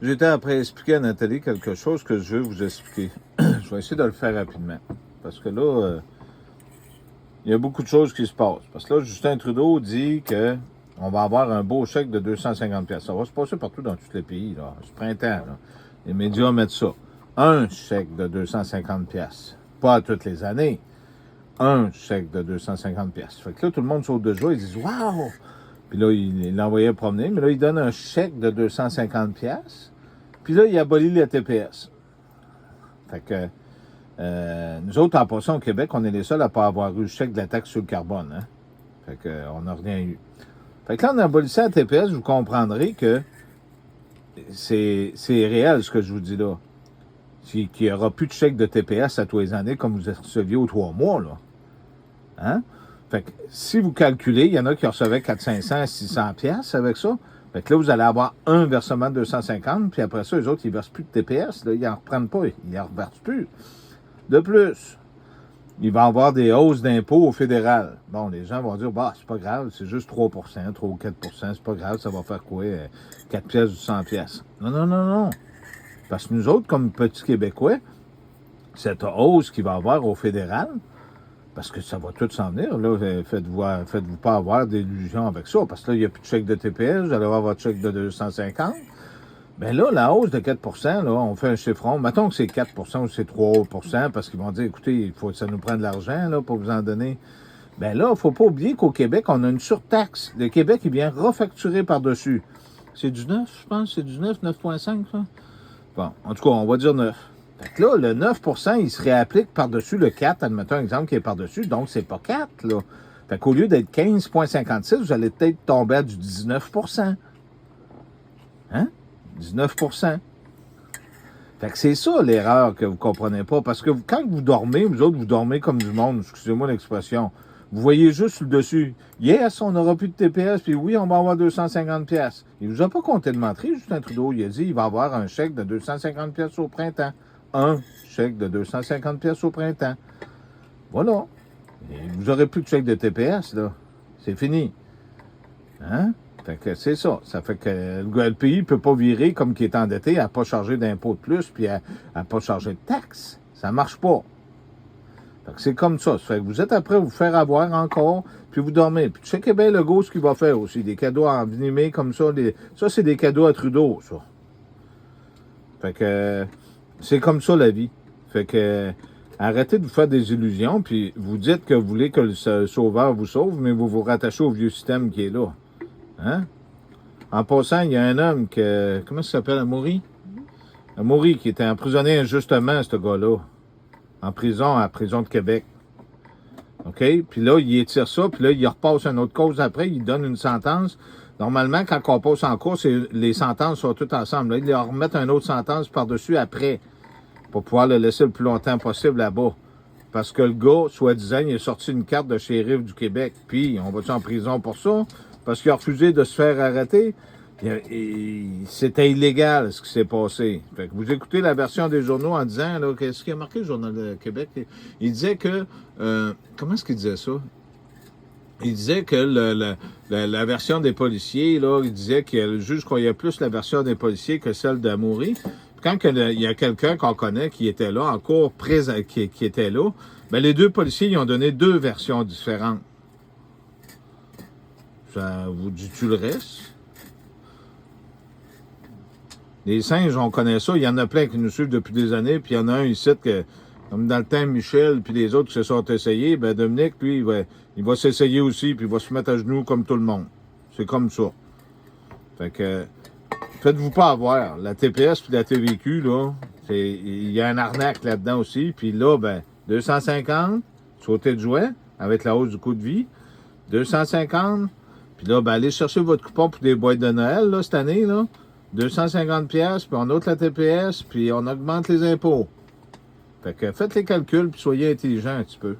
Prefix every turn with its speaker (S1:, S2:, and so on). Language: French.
S1: J'étais après expliquer à Nathalie quelque chose que je veux vous expliquer. Je vais essayer de le faire rapidement. Parce que là, il y a beaucoup de choses qui se passent. Parce que là, Justin Trudeau dit que on va avoir un beau chèque de 250$. Ça va se passer partout dans tous les pays, là. Ce printemps, là. Les médias mettent ça. Un chèque de 250$. Pas à toutes les années. Un chèque de 250$. Fait que là, tout le monde saute de joie. Ils disent « Wow! » Puis là, il l'envoyait promener. Mais là, il donne un chèque de 250$. Puis là, il abolit le TPS. Fait que nous autres, en passant au Québec, on est les seuls à ne pas avoir eu le chèque de la taxe sur le carbone. Hein? Fait qu'on n'a rien eu. Fait que là, en abolissant le TPS, vous comprendrez que c'est réel ce que je vous dis là. Qu'il n'y aura plus de chèque de TPS à tous les années comme vous receviez aux 3 mois. Là. Hein? Fait que si vous calculez, il y en a qui recevaient 400, 500, 600$ avec ça. Fait que là, vous allez avoir un versement de 250, puis après ça, eux autres, ils ne versent plus de TPS. Là, ils n'en reprennent pas, ils n'en reversent plus. De plus, il va y avoir des hausses d'impôts au fédéral. Bon, les gens vont dire, bah, c'est pas grave, c'est juste 3%, 3 ou 4%, c'est pas grave, ça va faire quoi, 4 pièces ou 100$. Non, non, non, non. Parce que nous autres, comme petits Québécois, cette hausse qu'il va y avoir au fédéral, parce que ça va tout s'en venir, là, faites-vous pas avoir d'illusions avec ça, parce que là, il n'y a plus de chèque de TPS, vous allez avoir votre chèque de 250. Bien là, la hausse de 4%, là, on fait un chiffron. Mettons que c'est 4% ou c'est 3%, parce qu'ils vont dire, écoutez, il faut que ça nous prenne de l'argent là, pour vous en donner. Bien là, il ne faut pas oublier qu'au Québec, on a une surtaxe. Le Québec, il vient refacturer par-dessus. C'est du 9, je pense? C'est du 9, 9,5, ça? Bon, en tout cas, on va dire 9. Fait que là, le 9%, il se réapplique par-dessus le 4, admettons un exemple qui est par-dessus, donc c'est pas 4, là. Fait qu'au lieu d'être 15,56, vous allez peut-être tomber à du 19%. Hein? 19%. Fait que c'est ça l'erreur que vous comprenez pas. Parce que quand vous dormez, vous autres, vous dormez comme du monde, excusez-moi l'expression. Vous voyez juste le dessus. Yes, on n'aura plus de TPS, puis oui, on va avoir 250$. Il vous a pas compté de mentir, Justin Trudeau. Il a dit qu'il va avoir un chèque de 250$ au printemps. Un chèque de 250$ au printemps. Voilà. Et vous n'aurez plus de chèque de TPS, là. C'est fini. Hein? Fait que c'est ça. Ça fait que le pays ne peut pas virer comme qu'il est endetté à ne pas charger d'impôts de plus puis à ne pas charger de taxes. Ça ne marche pas. Fait que c'est comme ça. Ça fait que vous êtes après vous faire avoir encore, puis vous dormez. Puis checkez bien le go ce qu'il va faire aussi. Des cadeaux envenimés comme ça. Ça, c'est des cadeaux à Trudeau, ça. Fait que c'est comme ça la vie. Fait que arrêtez de vous faire des illusions, puis vous dites que vous voulez que le sauveur vous sauve, mais vous vous rattachez au vieux système qui est là. Hein? En passant, il y a un homme que... Comment ça s'appelle, Amaury? Amaury, qui était emprisonné injustement, ce gars-là. En prison, à la prison de Québec. OK? Puis là, il étire ça, puis là, il repasse une autre cause après, il donne une sentence. Normalement, quand on passe en cours, les sentences sont toutes ensemble. Là, ils leur remettent une autre sentence par-dessus après, pour pouvoir le laisser le plus longtemps possible là-bas. Parce que le gars, soi-disant, il est sorti une carte de shérif du Québec. Puis, on va-tu en prison pour ça? Parce qu'il a refusé de se faire arrêter. C'était illégal ce qui s'est passé. Fait que vous écoutez la version des journaux en disant, là, qu'est-ce qui a marqué le Journal de Québec? Il disait que, comment est-ce qu'il disait ça? Il disait que la version des policiers, là, il disait que le juge croyait plus la version des policiers que celle d'Amaury. Quand il y a quelqu'un qu'on connaît qui était là, en cours présent, qui était là, ben les deux policiers, ils ont donné deux versions différentes. Ça vous dit-tu le reste? Les singes, on connaît ça. Il y en a plein qui nous suivent depuis des années. Puis il y en a un ici, que, comme dans le temps, Michel, puis les autres qui se sont essayés. Ben Dominique, lui, il va s'essayer aussi, puis il va se mettre à genoux comme tout le monde. C'est comme ça. Fait que, faites-vous pas avoir. La TPS puis la TVQ, là, il y a un arnaque là-dedans aussi. Puis là, ben, 250, sauter de jouet, avec la hausse du coût de vie. 250. Puis là, ben, allez chercher votre coupon pour des boîtes de Noël, là, cette année, là. 250$, puis on ôte la TPS, puis on augmente les impôts. Fait que faites les calculs, puis soyez intelligents un petit peu.